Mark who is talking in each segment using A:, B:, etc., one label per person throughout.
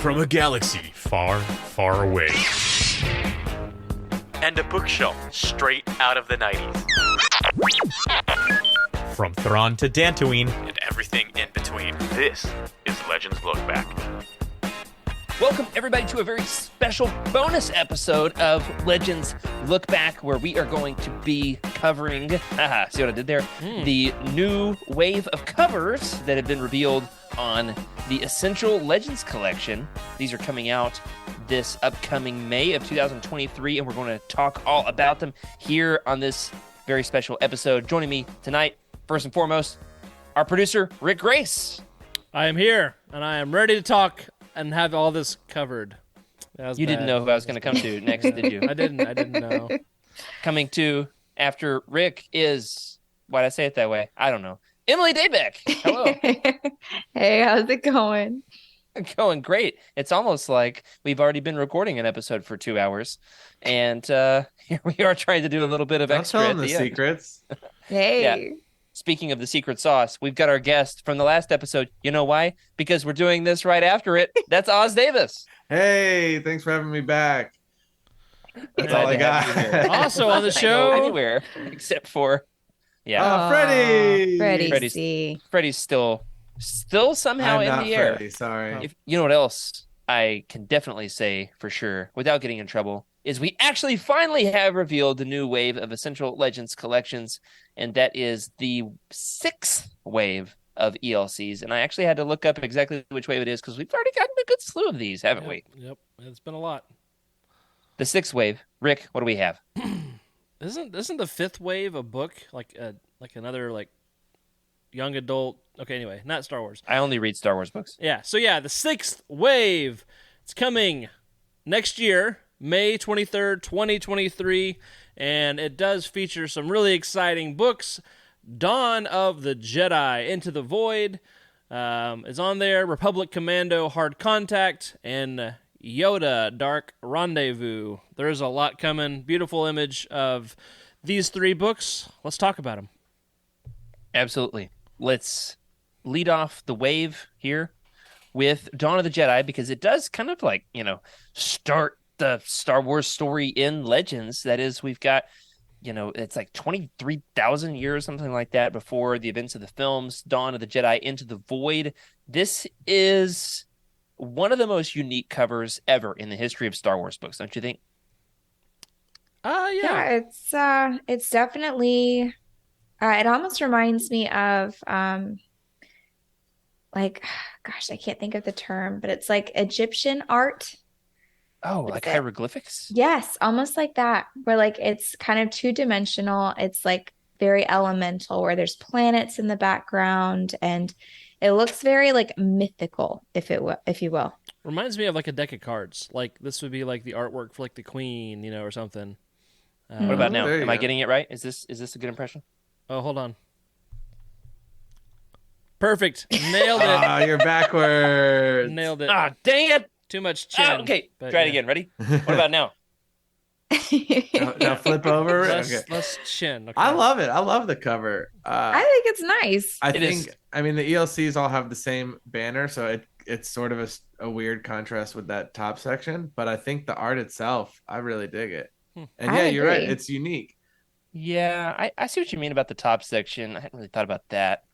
A: from a galaxy far, far away.
B: And a bookshelf straight out of the 90s.
A: From Thrawn to Dantooine.
B: And everything in between. This is Legends Look Back.
C: Welcome, everybody, to a very special bonus episode of Legends Look Back, where we are going to be covering, see what I did there? The new wave of covers that have been revealed on the Essential Legends Collection. These are coming out this upcoming May of 2023, and we're going to talk all about them here on this very special episode. Joining me tonight, first and foremost, our producer, Rick Grace.
D: I am here, and I am ready to talk and have all this covered.
C: You didn't know who I was going to come to next, did you?
D: I didn't know.
C: Coming to after Rick is, why'd I say it that way? I don't know. Emily Daybeck. Hello.
E: Hey, how's it going?
C: Going great. It's almost like we've already been recording an episode for 2 hours, and here we are trying to do a little bit of extra
F: Don't
C: at
F: tell them
C: the
F: the
C: end.
F: secrets.
E: Hey.
C: Yeah. Speaking of the secret sauce, we've got our guest from the last episode. You know why? Because we're doing this right after it. That's Oz Davis.
F: Hey, thanks for having me back. That's all I
C: Glad to have you here.
F: got.
D: Also on the
C: Go
D: show,
C: anywhere except for, yeah,
F: Freddie.
E: Freddie
C: Freddie's-
E: C.
C: Freddie's still somehow
F: I'm
C: in
F: not
C: the air.
F: Freddie, sorry.
C: If you know what else I can definitely say for sure, without getting in trouble, is we actually finally have revealed the new wave of Essential Legends collections, and that is the 6th wave of ELCs. And I actually had to look up exactly which wave it is because we've already gotten a good slew of these, haven't we?
D: Yep, it's been a lot.
C: The 6th wave. Rick, what do we have?
D: Isn't the 5th wave a book like another like young adult? Okay, anyway, not Star Wars.
C: I only read Star Wars books.
D: Yeah, so yeah, the 6th wave. It's coming next year, May 23rd, 2023, and it does feature some really exciting books. Dawn of the Jedi, Into the Void is on there. Republic Commando, Hard Contact, and Yoda, Dark Rendezvous. There's a lot coming. Beautiful image of these 3 books. Let's talk about them.
C: Absolutely. Let's lead off the wave here with Dawn of the Jedi, because it does kind of like, start the Star Wars story in Legends. That is, we've got, it's like 23,000 years, something like that, before the events of the films. Dawn of the Jedi, Into the Void. This is one of the most unique covers ever in the history of Star Wars books, don't you think?
D: Yeah.
E: It's definitely it almost reminds me of gosh, I can't think of the term, but it's like Egyptian art.
C: Oh,
E: What
C: like
E: is it?
C: hieroglyphics?
E: Yes, almost like that, where like it's kind of two-dimensional. It's like very elemental, where there's planets in the background, and it looks very like mythical, if you will.
D: Reminds me of like a deck of cards. Like this would be like the artwork for like the Queen, or something.
C: What about now?
F: There you
C: Am I
F: go.
C: getting it right? Is this a good impression?
D: Oh, hold on. Perfect. Nailed it.
F: Ah, you're backwards.
D: Nailed it.
C: Ah, dang it!
D: Too much chin.
C: Okay,
D: but
C: try it
D: yeah.
C: again. Ready? What about now?
F: Now flip over. Okay.
D: Less chin. Okay.
F: I love it. I love the cover.
E: I think it's nice.
F: I
C: It
F: think,
C: is.
F: I mean, the ELCs all have the same banner, so it's sort of a weird contrast with that top section. But I think the art itself, I really dig it. And
E: I
F: yeah, you're right.
E: agree.
F: It's unique.
C: Yeah, I see what you mean about the top section. I hadn't really thought about that.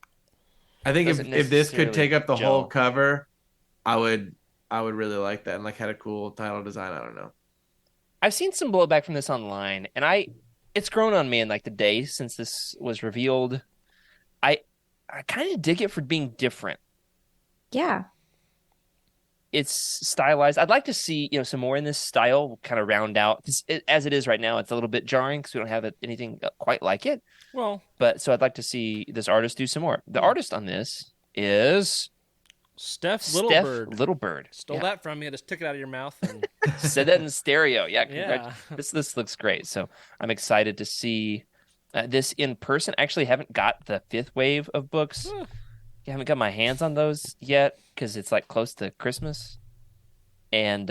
F: I think
C: Doesn't
F: if this could
C: necessarily
F: take up the whole
C: gel.
F: cover, I would really like that, and like had a cool title design. I don't know.
C: I've seen some blowback from this online, and it's grown on me in like the days since this was revealed. I kind of dig it for being different.
E: Yeah.
C: It's stylized. I'd like to see, some more in this style, kind of round out. As it is right now, it's a little bit jarring because we don't have anything quite like it.
D: Well,
C: But so I'd like to see this artist do some more. The artist on this is
D: Steph
C: Steph
D: Littlebird.
C: Littlebird.
D: Stole
C: Yeah.
D: that from you. Just took it out of your mouth. And
C: Said that in stereo. Yeah,
D: yeah.
C: This looks great. So I'm excited to see this in person. I actually haven't got the 5th wave of books.
D: Huh.
C: I haven't got my hands on those yet because it's like close to Christmas. And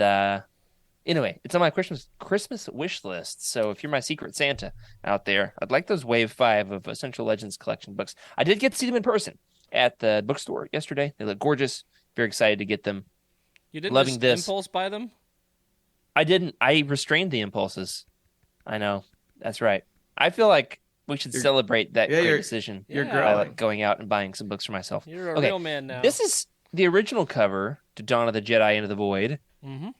C: anyway, it's on my Christmas wish list. So if you're my Secret Santa out there, I'd like those Wave 5 of Essential Legends collection books. I did get to see them in person at the bookstore yesterday. They look gorgeous. Very excited to get them.
D: You didn't
C: Loving
D: just
C: this.
D: impulse buy them?
C: I didn't. I restrained the impulses. I know. That's right. I feel like we should
F: You're-
C: celebrate that
F: yeah,
C: great
F: you're-
C: decision
F: You're
D: Yeah.
C: by
F: growing.
C: like going out and buying some books for myself.
D: You're a
C: Okay,
D: real man now.
C: this is the original cover to Dawn of the Jedi Into the Void.
D: Mm-hmm.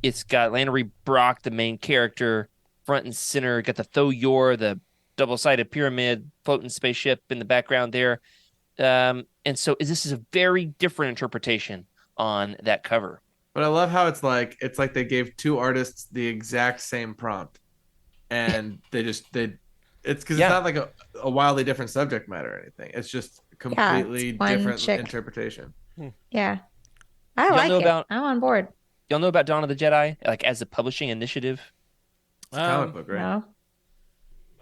C: It's got Lannery Brock, the main character, front and center. Got the Tho Yor, the double-sided pyramid, floating spaceship in the background there. And so this is a very different interpretation on that cover.
F: But I love how it's like they gave two artists the exact same prompt, and it's because it's
C: Yeah.
F: not like a wildly different subject matter or anything. It's just completely
E: it's one
F: different
E: chick.
F: interpretation.
E: Yeah. I
C: Y'all
E: like
C: know
E: it.
C: about-
E: I'm on board.
C: Y'all know about Dawn of the Jedi, like as a publishing initiative?
F: It's a comic book, right?
E: No.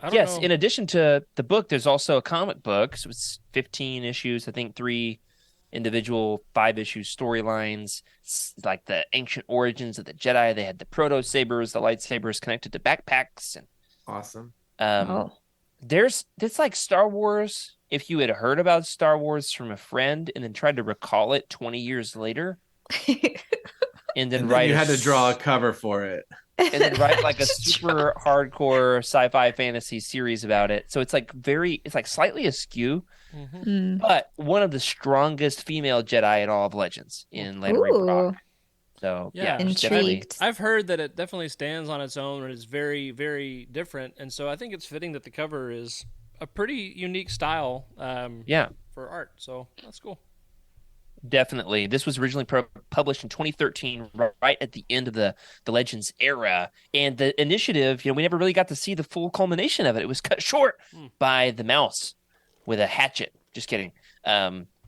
D: I don't
C: Yes.
D: know.
C: In addition to the book, there's also a comic book. So it's 15 issues. I think 3 individual 5-issue storylines. It's like the ancient origins of the Jedi. They had the proto sabers, the lightsabers connected to backpacks, and
F: Awesome.
E: Oh.
C: it's like Star Wars. If you had heard about Star Wars from a friend and then tried to recall it 20 years later, and then
F: And
C: write
F: then you
C: a
F: had to draw a cover for it.
C: and then write like a super hardcore sci-fi fantasy series about it. So it's like slightly askew,
D: Mhm.
E: Mm.
C: but one of the strongest female Jedi in all of Legends in Lannery
E: Ooh.
C: Brock. So
D: Yeah.
C: yeah, definitely.
E: Intrigued.
D: I've heard that it definitely stands on its own and is very, very different. And so I think it's fitting that the cover is a pretty unique style
C: Yeah,
D: for art. So that's cool.
C: definitely. This was originally published in 2013, right at the end of the Legends era. And the initiative, we never really got to see the full culmination of it. It was cut short by the mouse with a hatchet. Just kidding.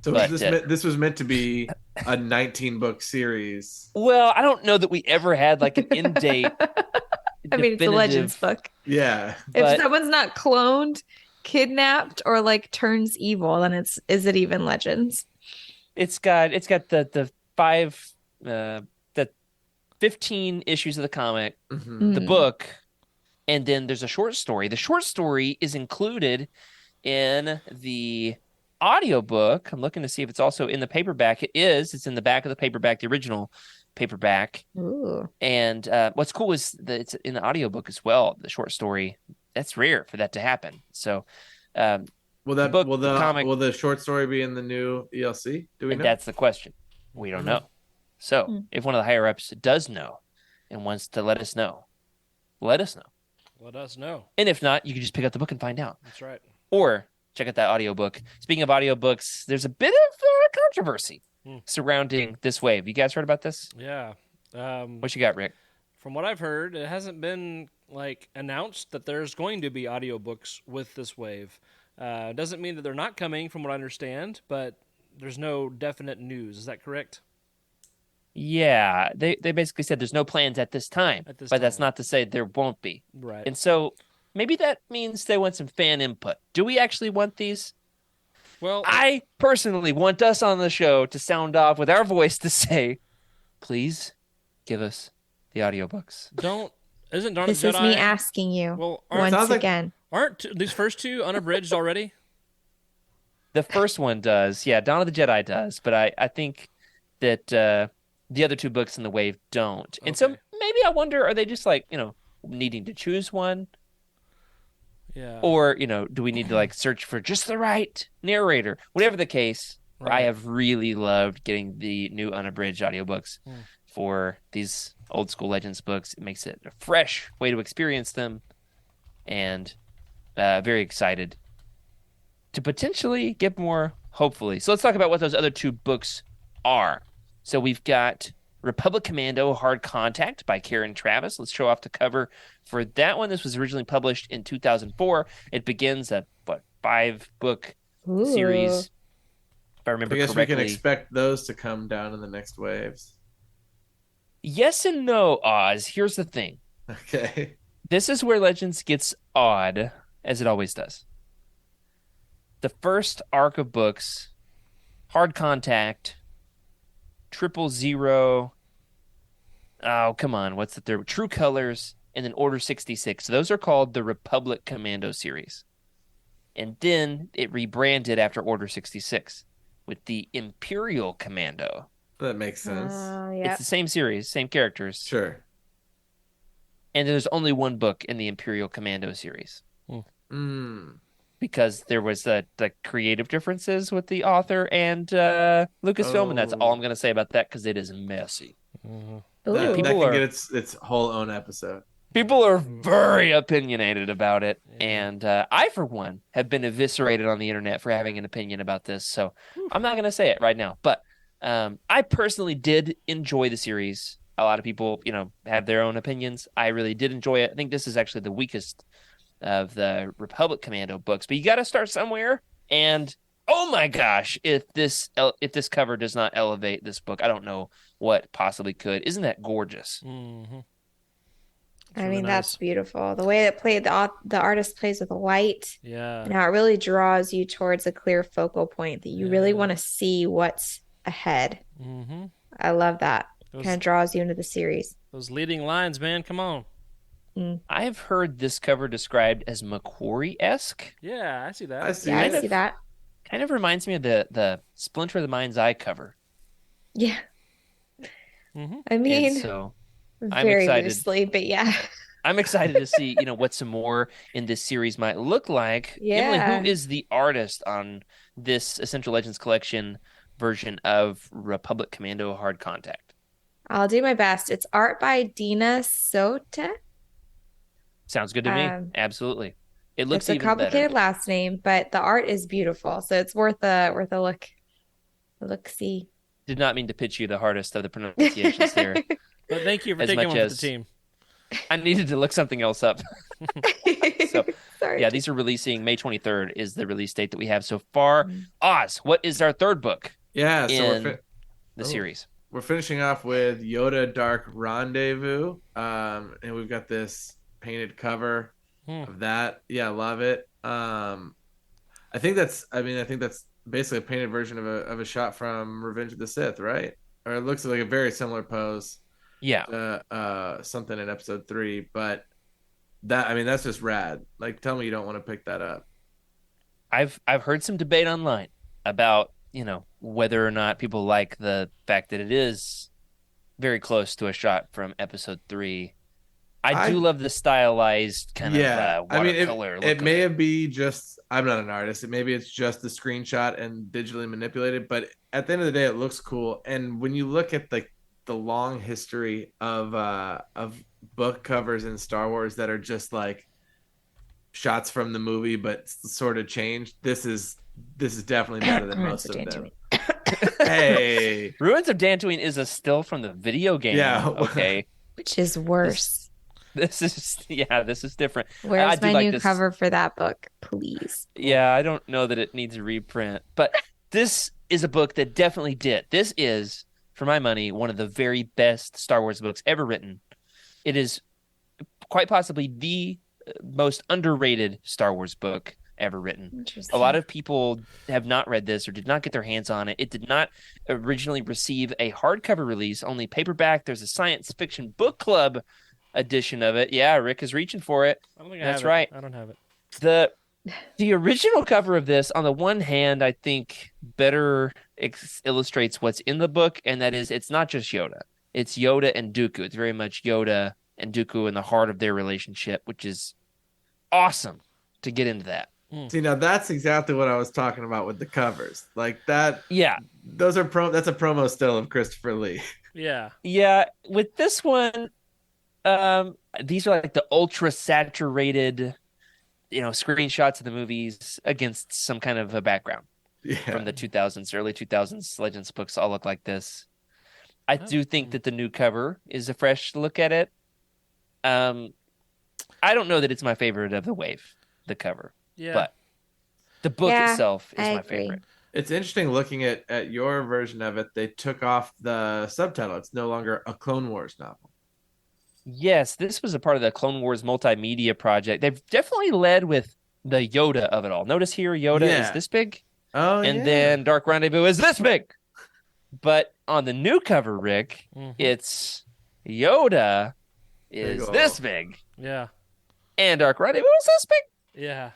F: So
C: But,
F: this was meant to be a 19-book series.
C: Well, I don't know that we ever had like an end date.
E: I mean, it's a Legends book.
F: Yeah.
E: If
C: But-
E: someone's not cloned, kidnapped, or like turns evil, then is it even Legends?
C: It's got the 15 issues of the comic,
F: Mhm.
C: the
E: Mm.
C: book, and then there's a short story. The short story is included in the audiobook. I'm looking to see if it's also in the paperback. It is. It's in the back of the paperback, the original paperback.
E: Ooh.
C: And what's cool is that it's in the audiobook as well, the short story. That's rare for that to happen. So
F: Will that
C: book,
F: will the
C: comic-
F: will the short story be in the new ELC? Do we
C: and
F: know?
C: that's the question. We don't know. So
E: Mm.
C: if one of the higher ups does know and wants to let us know, let us know.
D: Let us know.
C: And if not, you can just pick up the book and find out.
D: That's right.
C: Or check out that audiobook. Speaking of audiobooks, there's a bit of controversy surrounding this wave. You guys heard about this?
D: Yeah.
C: What you got, Rick?
D: From what I've heard, it hasn't been like announced that there's going to be audiobooks with this wave. Doesn't mean that they're not coming, from what I understand, but there's no definite news. Is that correct?
C: Yeah, they basically said there's no plans at this time,
D: At this
C: but that's
D: time.
C: not to say there won't be.
D: Right.
C: And so maybe that means they want some fan input. Do we actually want these?
D: Well,
C: I personally want us on the show to sound off with our voice to say, please give us the audiobooks.
D: isn't Dawn of
E: This
D: the
E: is
D: Jedi?
E: me asking you
D: Well,
E: once
F: sounds like-
E: again.
D: aren't these first two unabridged already?
C: The first one does. Yeah, Dawn of the Jedi does. But I think that the other 2 books in the wave don't. And so
D: Okay.
C: maybe I wonder, are they just like, needing to choose one?
D: Yeah.
C: Or, do we need to like search for just the right narrator? Whatever the case, I
D: Right.
C: have really loved getting the new unabridged audiobooks for these old school Legends books. It makes it a fresh way to experience them, and very excited to potentially get more, hopefully. So let's talk about what those other 2 books are. So we've got Republic Commando Hard Contact by Karen Travis. Let's show off the cover for that one. This was originally published in 2004. It begins a 5-book series, if I remember
F: I guess
C: correctly.
F: we can expect those to come down in the next waves.
C: Yes and no, Oz. Here's the thing.
F: Okay.
C: This is where Legends gets odd, as it always does. The first arc of books, Hard Contact, 000, oh, come on, what's the third? True Colors, and then Order 66. So those are called the Republic Commando series. And then it rebranded after Order 66 with the Imperial Commando
F: That makes sense.
E: Oh,
C: It's
E: yeah.
C: the same series, same characters,
F: Sure.
C: and there's only one book in the Imperial Commando series
F: Mm.
C: because there was the creative differences with the author and Lucasfilm, and that's all I'm
F: Oh.
C: going to say about that because it is messy.
F: That,
E: Ooh.
F: that
C: People
F: can
C: are-
F: get its whole own episode.
C: People are very opinionated about it, and I, for one, have been eviscerated on the internet for having an opinion about this. So I'm not going to say it right now, but I personally did enjoy the series. A lot of people, have their own opinions. I really did enjoy it. I think this is actually the weakest of the Republic Commando books, but you got to start somewhere. And oh my gosh, if this cover does not elevate this book, I don't know what possibly could. Isn't that gorgeous?
D: Mm-hmm.
E: I mean, that's beautiful. The way that the artist plays with the light
D: Yeah.
E: and how it really draws you towards a clear focal point that you really want to see what's ahead.
D: Mm-hmm.
E: I love that.
D: Those-
E: Kind of draws you into the series.
D: Those leading lines, man. Come on.
C: I've heard this cover described as Macquarie-esque.
D: Yeah, I see that.
F: I see.
E: Yeah, I
C: Kind of-
E: see that.
C: Kind of reminds me of the Splinter of the Mind's Eye cover.
E: Yeah.
D: Mm-hmm.
E: I mean,
C: And so I'm
E: very
C: excited.
E: loosely, but yeah.
C: I'm excited to see, what some more in this series might look like. Emily,
E: Yeah.
C: who is the artist on this Essential Legends collection version of Republic Commando Hard Contact?
E: I'll do my best. It's art by Dina Sota.
C: Sounds good to me.
E: It's
C: Absolutely. It looks
E: a
C: even
E: complicated
C: better.
E: last name, but the art is beautiful, so it's worth a look. Look, see.
C: Did not mean to pitch you the hardest of the pronunciations there.
D: But thank you for
C: As
D: taking
C: much
D: one for
C: as-
D: the team.
C: I needed to look something else up. So,
E: Sorry.
C: Yeah, these are releasing May 23rd is the release date that we have so far.
E: Mm.
C: Oz, what is our third book
F: Yeah, so
C: in
F: we're
C: the
F: Oh.
C: series?
F: we're finishing off with Yoda Dark Rendezvous. And we've got this painted cover of that. Yeah, love it. I think that's basically a painted version of a shot from Revenge of the Sith, right? Or it looks like a very similar pose.
C: Yeah.
F: Something in episode 3, but that's just rad. Like, tell me you don't want to pick that up.
C: I've heard some debate online about, whether or not people like the fact that it is very close to a shot from episode 3. I do love the stylized kind of watercolor look
F: it
C: of
F: may have be just, I'm not an artist. Maybe it's just the screenshot and digitally manipulated, but at the end of the day, it looks cool. And when you look at the long history of book covers in Star Wars that are just like shots from the movie but sort of changed, this is definitely better than most of them. Hey,
C: Ruins of Dantooine is a still from the video game.
F: Yeah.
C: Okay.
E: Which is worse.
C: This is different. I
E: Where's
C: do
E: my
C: like
E: new
C: this.
E: cover for that book, please?
C: Yeah, I don't know that it needs a reprint, but this is a book that definitely did. This is, for my money, one of the very best Star Wars books ever written. It is quite possibly the most underrated Star Wars book ever written.
E: Interesting.
C: A lot of people have not read this or did not get their hands on it. It did not originally receive a hardcover release, only paperback. There's a science fiction book club edition of it. Yeah, Rick is reaching for it.
D: I don't think
C: That's
D: I have it.
C: right.
D: I don't have it.
C: The original cover of this, on the one hand, I think better illustrates what's in the book, and that is it's not just Yoda. It's Yoda and Dooku. It's very much Yoda and Dooku in the heart of their relationship, which is awesome to get into that.
F: see, now that's exactly what I was talking about with the covers. Like that,
C: Yeah.
F: that's a promo still of Christopher Lee.
D: Yeah.
C: Yeah. With this one, these are like the ultra saturated, screenshots of the movies against some kind of a background
F: Yeah.
C: from the 2000s, early 2000s Legends books all look like this. I do think that the new cover is a fresh look at it. I don't know that it's my favorite of the wave, the cover,
D: Yeah.
C: but the book
E: Yeah,
C: itself is
E: I
C: my
E: agree.
C: favorite.
F: It's interesting looking at your version of it. They took off the subtitle. It's no longer a Clone Wars novel.
C: Yes, this was a part of the Clone Wars multimedia project. They've definitely led with the Yoda of it all. Notice here, Yoda is
F: Yeah.
C: this big,
F: Oh,
C: and
F: yeah.
C: then Dark Rendezvous is this big. But on the new cover, Rick,
D: Mhm.
C: it's Yoda is
F: Big
C: this
F: ol'.
C: big,
D: Yeah.
C: and Dark Rendezvous is this big.
D: Yeah.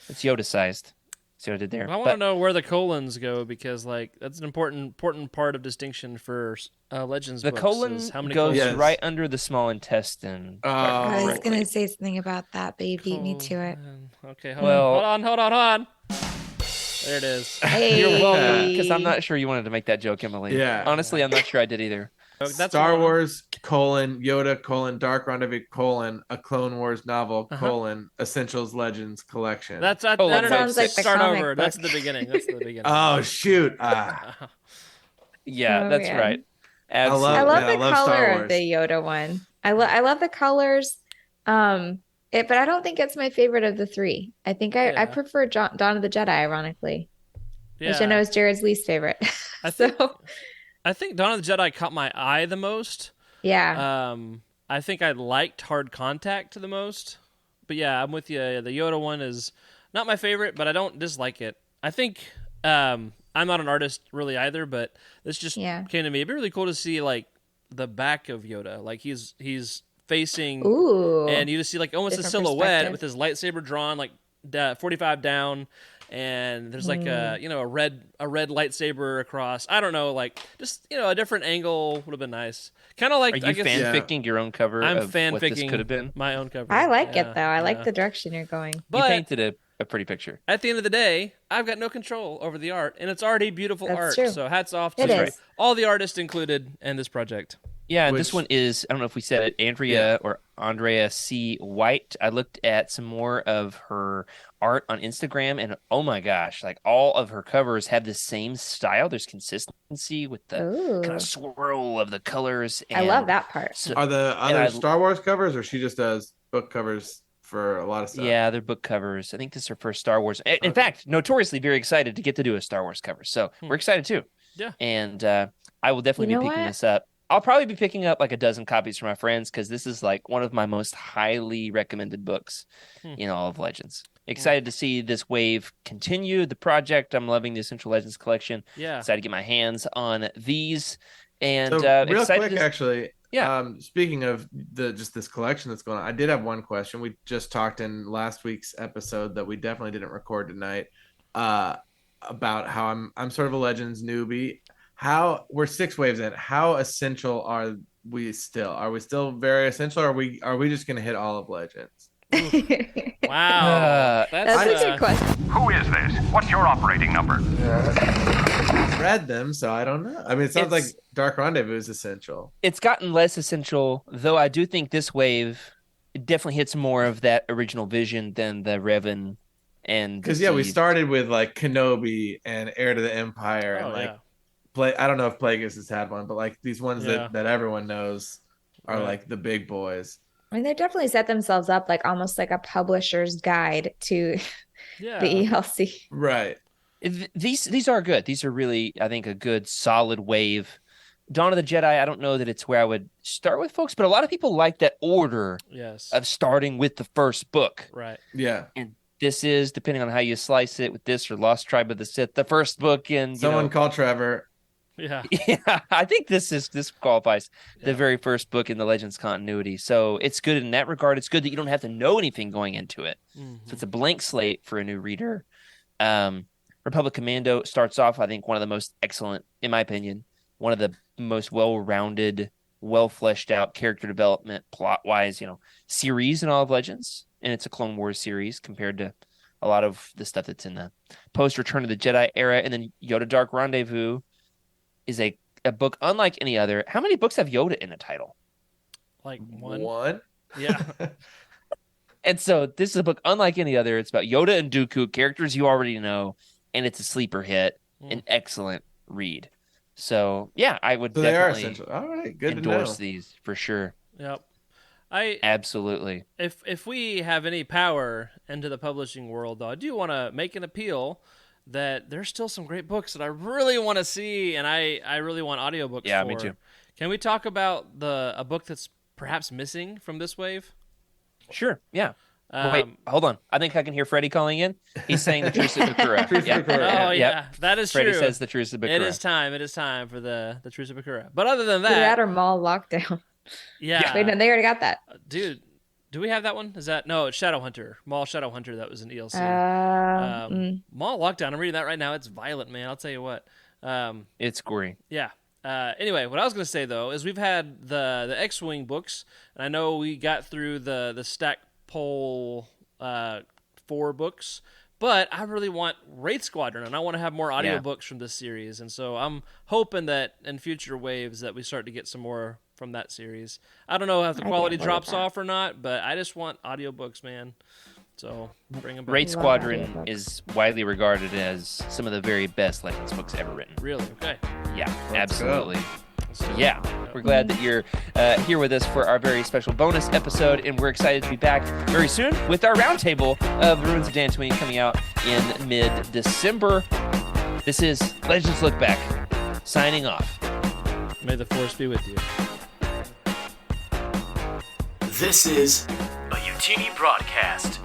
C: It's Yoda sized. See what I did there?
D: I want to know where the colons go because, like, that's an important part of distinction for Legends
C: The
D: books.
C: colon
D: Is how many
C: goes
D: colons?
F: Yes.
C: right under the small intestine.
E: I was
C: correctly.
E: gonna say something about that, but you beat me to it.
D: Colon. Okay,
C: Well-
D: hold on. There it is.
E: Hey,
C: You're welcome, because I'm not sure you wanted to make that joke, Emily.
F: Yeah.
C: Honestly, I'm not sure I did either.
D: That's
F: Star
D: one.
F: Wars, Yoda, Dark Rendezvous, a Clone Wars novel, Essentials Legends collection.
D: That's no,
C: That
D: no,
E: sounds like the
D: start
E: comic
D: over. That's
E: book.
D: the beginning. That's the beginning.
F: Oh, shoot.
C: Yeah,
E: Oh,
C: that's
E: man.
C: right.
E: I
C: Absolutely.
E: love
F: I
E: the
F: love Star
E: color of
F: Wars.
E: the Yoda one. I love the colors. But I don't think it's my favorite of the three. I think I
D: Yeah.
E: prefer Dawn of the Jedi, ironically, which I know
D: Yeah.
E: is Jared's least favorite.
D: I
E: So
D: think Dawn of the Jedi caught my eye the most.
E: yeah,
D: I think I liked Hard Contact the most. But yeah, I'm with you. The Yoda one is not my favorite, but I don't dislike it. I think I'm not an artist really either, but this just
E: Yeah.
D: came to me. It'd be really cool to see like the back of Yoda. Like he's facing
E: ooh,
D: and you just see like almost a
E: Different
D: silhouette
E: perspective.
D: with his lightsaber drawn like 45 down, and there's like a red lightsaber across. I don't know, like just a different angle would have been nice. Kind of like
C: Are
D: I
C: you
D: guess
C: fanficking your own cover
D: I'm
C: of what this
D: fanficking
C: could have been?
D: my own cover.
E: I like
D: Yeah,
E: it though. I like
D: yeah.
E: the direction you're going.
C: You
D: But
C: painted a pretty picture.
D: at the end of the day, I've got no control over the art, and it's already beautiful
E: That's
D: art.
E: true.
D: So hats off to
E: It is.
D: all the artists included in this project.
C: Yeah, and
F: Which-
C: this one is, I don't know if we said it, Andrea C. White. I looked at some more of her art on Instagram, and oh my gosh, like all of her covers have the same style. There's consistency with the
E: Ooh,
C: kind of swirl of the colors.
E: I love that part.
C: So,
F: Are the
C: And
F: other
C: I-
F: Star Wars covers, or she just does book covers for a lot of stuff?
C: yeah, they're book covers. I think this is her first Star Wars. In
F: Okay.
C: fact, notoriously very excited to get to do a Star Wars cover. So we're excited too.
D: Yeah.
C: And I will definitely
E: You know
C: be picking
E: what?
C: this up. I'll probably be picking up like a dozen copies for my friends because this is like one of my most highly recommended books in all of Legends. Excited to see this wave continue. The project, I'm loving the Essential Legends collection.
D: Yeah.
C: Excited to get my hands on these. And
F: So real
C: excited
F: quick,
C: to...
F: actually.
C: Yeah.
F: Speaking of just this collection that's going on, I did have one question. We just talked in last week's episode that we definitely didn't record tonight about how I'm sort of a Legends newbie. How we're 6 waves in. How essential are we still? Are we still very essential? Or are we just going to hit all of Legends?
D: Wow.
E: That's a good question.
B: Who is this? What's your operating number?
F: Read them, so I don't know. I mean, it sounds like
C: It's-
F: Dark Rendezvous is essential.
C: It's gotten less essential, though I do think this wave it definitely hits more of that original vision than the Revan and
F: Because
C: the
F: we
C: Seed.
F: started with like Kenobi and Heir to the Empire,
D: Oh,
F: and like
D: yeah.
F: I don't know if Plagueis has had one, but like these ones
D: Yeah.
F: that everyone knows are
D: Right.
F: like the big boys.
E: I mean, they definitely set themselves up like almost like a publisher's guide to
D: Yeah.
E: the ELC.
F: Right.
C: These are good. These are really, I think, a good solid wave. Dawn of the Jedi, I don't know that it's where I would start with folks, but a lot of people like that order
D: Yes.
C: of starting with the first book.
D: Right.
F: Yeah.
C: And this is, depending on how you slice it with this or Lost Tribe of the Sith, the first book in,
F: Someone call Trevor.
D: Yeah.
C: yeah, I think this qualifies the
D: Yeah.
C: very first book in the Legends continuity. So it's good in that regard. It's good that you don't have to know anything going into it.
D: Mhm.
C: So it's a blank slate for a new reader. Republic Commando starts off, I think, one of the most excellent, in my opinion, one of the most well-rounded, well-fleshed out character development plot-wise, series in all of Legends. And it's a Clone Wars series compared to a lot of the stuff that's in the post-Return of the Jedi era. And then Yoda Dark Rendezvous is a book unlike any other. How many books have Yoda in the title?
D: Like one.
F: One.
D: Yeah.
C: And so this is a book unlike any other. It's about Yoda and Dooku, characters you already know, and it's a sleeper hit, an excellent read. So yeah, I would
F: So they are
C: definitely
F: essential. All right, good to know.
C: endorse these for sure.
D: Yep.
C: Absolutely.
D: If we have any power into the publishing world, though, I do want to make an appeal that there's still some great books that I really want to see, and I really want audiobooks
C: Yeah,
D: for.
C: me too.
D: Can we talk about a book that's perhaps missing from this wave?
C: Sure. Yeah. Wait, hold on. I think I can hear Freddie calling in. He's saying the Truce of Bakura.
F: Truce of
C: Yeah.
F: Bakura.
D: Oh yeah, that is
C: Freddie
D: true.
C: says the Truce of Bakura.
D: It is time. It is time for the Truce of Bakura. But other than
E: Either that
D: that,
E: or mall lockdown.
D: yeah,
E: Wait, no, they already got that.
D: dude, Do we have that one? Is that no? It's Shadowhunter, Maul Shadowhunter. That was an ELC. Maul Lockdown. I'm reading that right now. It's violent, man. I'll tell you what.
C: It's gory.
D: Yeah. Anyway, what I was going to say though is we've had the X-wing books, and I know we got through the Stackpole 4 books, but I really want Wraith Squadron, and I want to have more audiobooks from this series, and so I'm hoping that in future waves that we start to get some more from that series. I don't know if the quality drops off or not, but I just want audiobooks, man. So bring them back.
C: Wraith Squadron is widely regarded as some of the very best Legends books ever written.
D: Really? Okay.
C: Yeah, absolutely. Yeah, we're glad that you're here with us for our very special bonus episode, and we're excited to be back very soon with our roundtable of Ruins of Dantooine coming out in mid-December. This is Legends Look Back, signing off.
D: May the Force be with you.
B: This is a Utini broadcast.